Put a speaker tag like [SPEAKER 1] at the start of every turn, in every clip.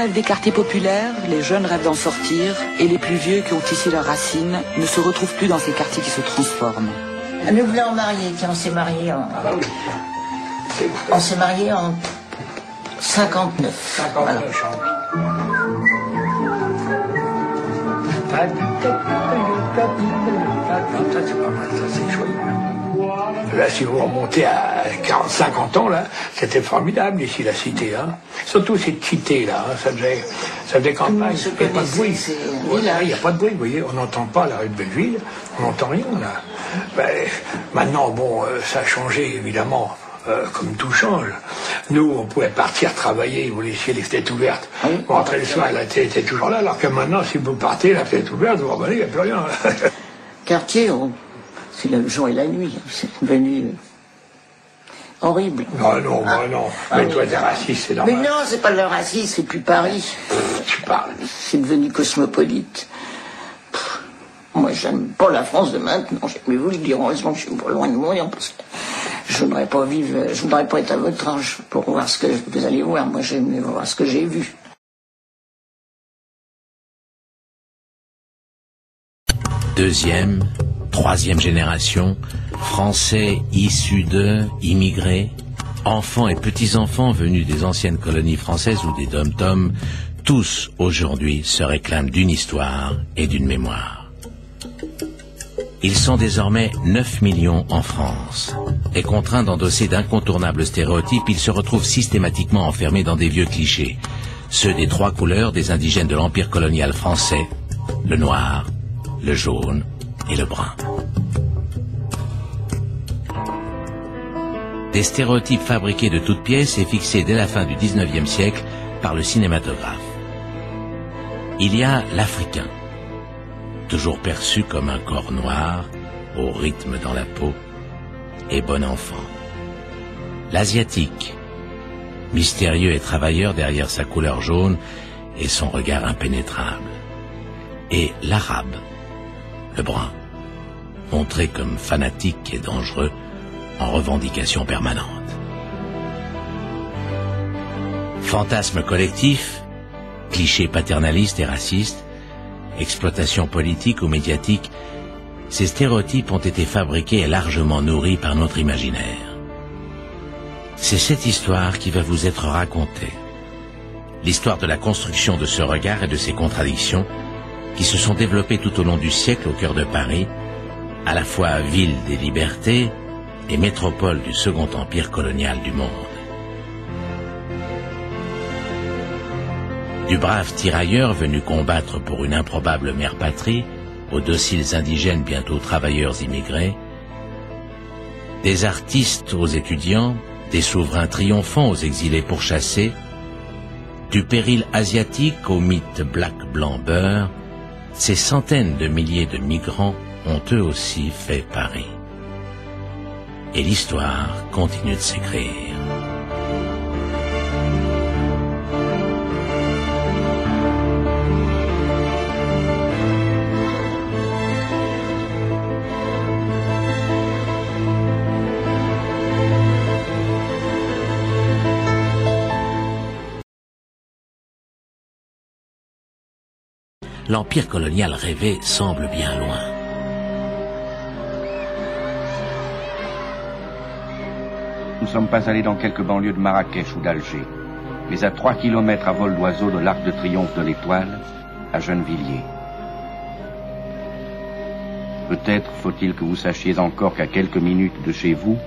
[SPEAKER 1] Rêvent des quartiers populaires, les jeunes rêvent d'en sortir, et les plus vieux qui ont ici leurs racines ne se retrouvent plus dans ces quartiers qui se transforment.
[SPEAKER 2] Nous voulons marier, tiens, on s'est mariés en 59. Voilà.
[SPEAKER 3] Ça, c'est pas mal, ça, c'est chouette. Là, si vous remontez à 40-50 ans, là, c'était formidable ici, la cité. Hein. Surtout cette cité-là, hein, ça faisait campagne, il n'y a pas de bruit. Il n'y a pas de bruit, vous voyez, on n'entend pas la rue de Belleville, on n'entend rien, là. Ben, maintenant, bon, ça a changé, évidemment, comme tout change. Nous, on pouvait partir travailler, vous laissiez les fenêtres ouvertes. Vous rentrez le soir, la télé était toujours là, alors que maintenant, si vous partez, la fenêtre ouverte, vous revenez, il n'y a plus rien.
[SPEAKER 2] Quartier, c'est le jour et la nuit, c'est devenu horrible.
[SPEAKER 3] Non, non, non. Mais toi, t'es raciste, c'est normal.
[SPEAKER 2] Mais non, c'est pas le racisme, c'est plus Paris.
[SPEAKER 3] Tu parles.
[SPEAKER 2] C'est devenu cosmopolite. Moi, j'aime pas la France de maintenant, mais vous le dire, heureusement que je suis pas loin de mourir, parce que je voudrais pas vivre, je voudrais pas être à votre âge pour voir ce que vous allez voir. Moi, j'aime voir ce que j'ai vu.
[SPEAKER 4] Deuxième, troisième génération, Français issus de, immigrés, enfants et petits-enfants venus des anciennes colonies françaises ou des dom-toms, tous aujourd'hui se réclament d'une histoire et d'une mémoire. Ils sont désormais 9 millions en France. Et contraints d'endosser d'incontournables stéréotypes, ils se retrouvent systématiquement enfermés dans des vieux clichés. Ceux des trois couleurs des indigènes de l'empire colonial français, le noir, le jaune et le brun. Des stéréotypes fabriqués de toutes pièces et fixés dès la fin du XIXe siècle par le cinématographe. Il y a l'Africain, toujours perçu comme un corps noir, au rythme dans la peau, et bon enfant. L'Asiatique, mystérieux et travailleur derrière sa couleur jaune et son regard impénétrable. Et l'Arabe, le brun, montré comme fanatique et dangereux, en revendication permanente. Fantasme collectif, clichés paternalistes et racistes, exploitation politique ou médiatique, ces stéréotypes ont été fabriqués et largement nourris par notre imaginaire. C'est cette histoire qui va vous être racontée. L'histoire de la construction de ce regard et de ses contradictions qui se sont développées tout au long du siècle au cœur de Paris, à la fois ville des libertés et métropole du second empire colonial du monde. Du brave tirailleur venu combattre pour une improbable mère patrie, aux dociles indigènes bientôt travailleurs immigrés, des artistes aux étudiants, des souverains triomphants aux exilés pourchassés, du péril asiatique au mythe black-blanc-beurre, ces centaines de milliers de migrants ont eux aussi fait Paris. Et l'histoire continue de s'écrire. L'empire colonial rêvé semble bien loin.
[SPEAKER 5] Nous ne sommes pas allés dans quelques banlieues de Marrakech ou d'Alger, mais à 3 kilomètres à vol d'oiseau de l'Arc de Triomphe de l'Étoile, à Gennevilliers. Peut-être faut-il que vous sachiez encore qu'à quelques minutes de chez vous,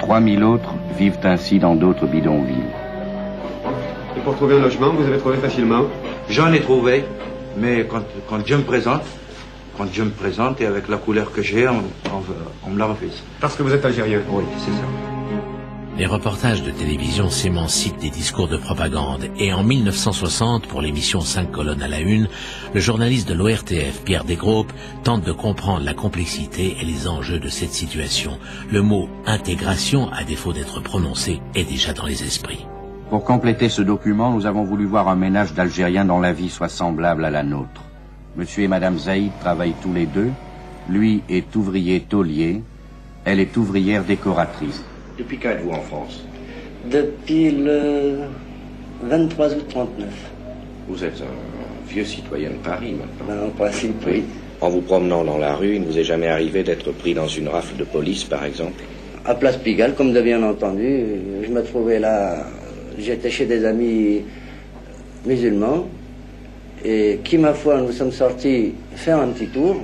[SPEAKER 5] 3000 autres vivent ainsi dans d'autres bidonvilles.
[SPEAKER 6] Et pour trouver un logement, vous avez trouvé facilement?
[SPEAKER 7] J'en ai trouvé, mais quand je me présente, et avec la couleur que j'ai, on me la refuse.
[SPEAKER 6] Parce que vous êtes algérien?
[SPEAKER 7] Oui, c'est ça.
[SPEAKER 4] Les reportages de télévision s'émancipent des discours de propagande et en 1960, pour l'émission 5 colonnes à la une, le journaliste de l'ORTF, Pierre Desgroupes, tente de comprendre la complexité et les enjeux de cette situation. Le mot « intégration », à défaut d'être prononcé, est déjà dans les esprits.
[SPEAKER 5] Pour compléter ce document, nous avons voulu voir un ménage d'Algériens dont la vie soit semblable à la nôtre. Monsieur et Madame Zaïd travaillent tous les deux. Lui est ouvrier taulier, elle est ouvrière décoratrice.
[SPEAKER 7] Depuis quand êtes-vous en France?
[SPEAKER 8] Depuis le 23 août 39.
[SPEAKER 5] Vous êtes un vieux citoyen de Paris maintenant.
[SPEAKER 8] Ben, en principe, oui.
[SPEAKER 5] En vous promenant dans la rue, il ne vous est jamais arrivé d'être pris dans une rafle de police, par exemple?
[SPEAKER 8] À Place Pigalle, comme vous avez bien entendu, je me trouvais là, j'étais chez des amis musulmans, et qui, ma foi, nous sommes sortis faire un petit tour,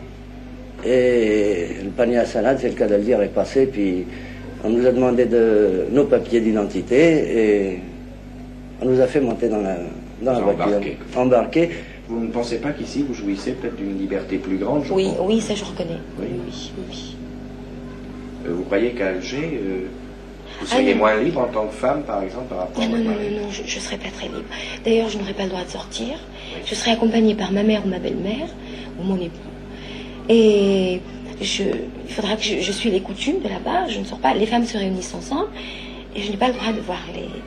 [SPEAKER 8] et le panier à salade, c'est le cas de le dire, est passé, puis on nous a demandé nos papiers d'identité, et on nous a fait monter dans la voiture. Embarqué.
[SPEAKER 5] Vous ne pensez pas qu'ici, vous jouissez peut-être d'une liberté plus grande?
[SPEAKER 9] Oui, oui, ça je reconnais. Oui, oui, oui.
[SPEAKER 5] Vous croyez qu'à Alger, vous seriez moins libre en tant que femme, par exemple, par rapport à votre mari?
[SPEAKER 9] Non, je ne serais pas très libre. D'ailleurs, je n'aurais pas le droit de sortir. Oui. Je serais accompagnée par ma mère ou ma belle-mère, ou mon époux. Et il faudra que je suis les coutumes de là-bas. Je ne sors pas. Les femmes se réunissent ensemble, et je n'ai pas le droit de voir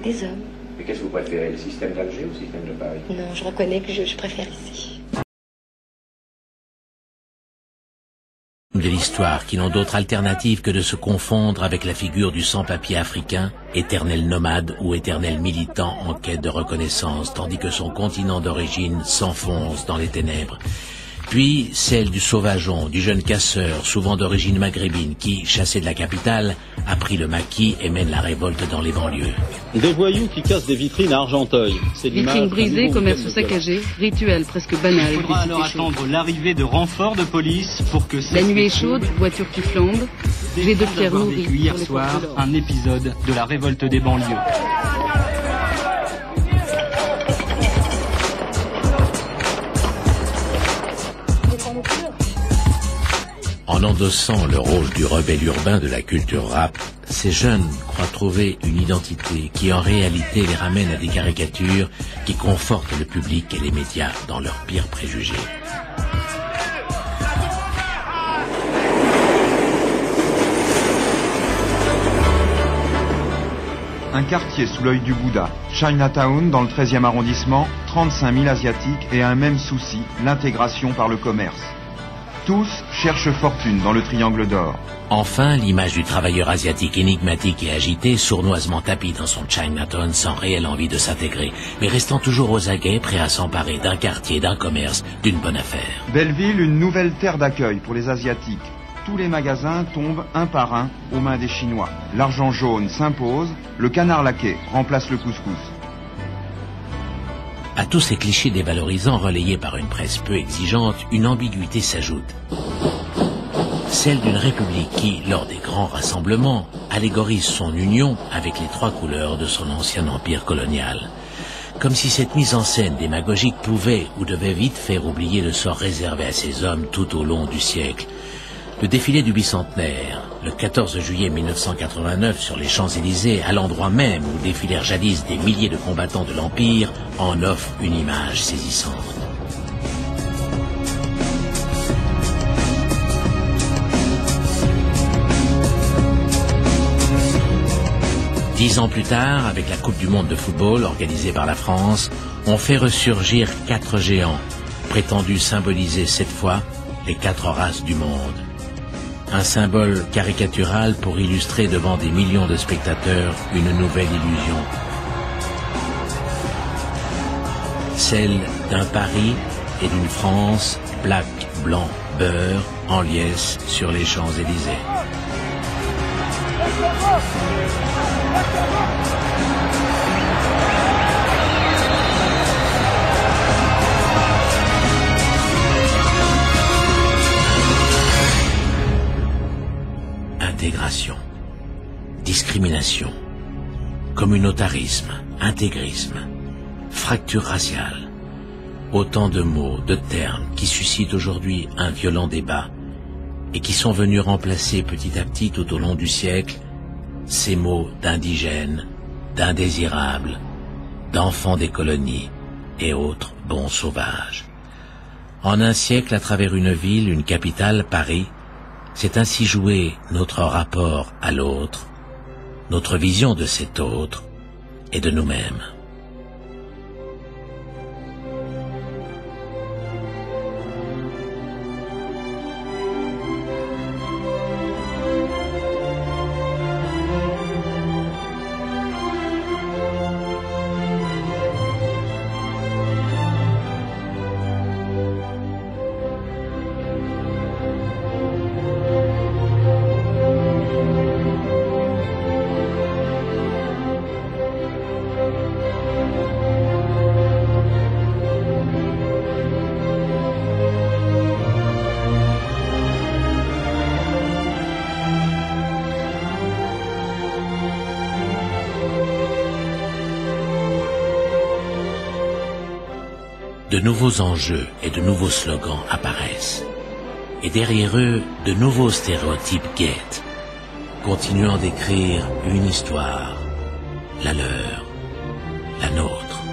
[SPEAKER 9] des hommes.
[SPEAKER 5] Et qu'est-ce que vous préférez, le système d'Alger ou le système de Paris?
[SPEAKER 9] Non, je reconnais que je préfère ici.
[SPEAKER 4] De l'histoire qui n'ont d'autre alternative que de se confondre avec la figure du sans-papier africain, éternel nomade ou éternel militant en quête de reconnaissance, tandis que son continent d'origine s'enfonce dans les ténèbres. Puis celle du sauvageon, du jeune casseur, souvent d'origine maghrébine, qui, chassé de la capitale, a pris le maquis et mène la révolte dans les banlieues.
[SPEAKER 10] Des voyous qui cassent des vitrines à Argenteuil.
[SPEAKER 11] Vitrines brisées, commerce saccagé, rituel presque banal.
[SPEAKER 12] Il faudra alors attendre l'arrivée de renforts de police pour que...
[SPEAKER 11] La nuit est chaude, voiture qui flambe, jet de pierre nourrie.
[SPEAKER 12] Hier soir, un épisode de la révolte des banlieues.
[SPEAKER 4] En endossant le rôle du rebelle urbain de la culture rap, ces jeunes croient trouver une identité qui en réalité les ramène à des caricatures qui confortent le public et les médias dans leurs pires préjugés.
[SPEAKER 13] Un quartier sous l'œil du Bouddha, Chinatown dans le 13e arrondissement, 35 000 Asiatiques et un même souci, l'intégration par le commerce. Tous cherchent fortune dans le triangle d'or.
[SPEAKER 4] Enfin, l'image du travailleur asiatique énigmatique et agité, sournoisement tapi dans son Chinatown sans réelle envie de s'intégrer, mais restant toujours aux aguets, prêt à s'emparer d'un quartier, d'un commerce, d'une bonne affaire.
[SPEAKER 13] Belleville, une nouvelle terre d'accueil pour les Asiatiques. Tous les magasins tombent un par un aux mains des Chinois. L'argent jaune s'impose, le canard laqué remplace le couscous.
[SPEAKER 4] À tous ces clichés dévalorisants relayés par une presse peu exigeante, une ambiguïté s'ajoute. Celle d'une république qui, lors des grands rassemblements, allégorise son union avec les trois couleurs de son ancien empire colonial. Comme si cette mise en scène démagogique pouvait ou devait vite faire oublier le sort réservé à ces hommes tout au long du siècle. Le défilé du bicentenaire, le 14 juillet 1989 sur les Champs-Élysées, à l'endroit même où défilèrent jadis des milliers de combattants de l'Empire, en offre une image saisissante. Dix ans plus tard, avec la Coupe du Monde de football organisée par la France, on fait ressurgir 4 géants, prétendus symboliser cette fois les 4 races du monde. Un symbole caricatural pour illustrer devant des millions de spectateurs une nouvelle illusion. Celle d'un Paris et d'une France black, blanc, beurre, en liesse sur les Champs-Élysées. Intégration, discrimination, communautarisme, intégrisme, fracture raciale. Autant de mots, de termes qui suscitent aujourd'hui un violent débat et qui sont venus remplacer petit à petit tout au long du siècle ces mots d'indigènes, d'indésirables, d'enfants des colonies et autres bons sauvages. En un siècle, à travers une ville, une capitale, Paris, c'est ainsi joué notre rapport à l'autre, notre vision de cet autre et de nous-mêmes. de nouveaux enjeux et de nouveaux slogans apparaissent. Et derrière eux, de nouveaux stéréotypes guettent, continuant d'écrire une histoire, la leur, la nôtre.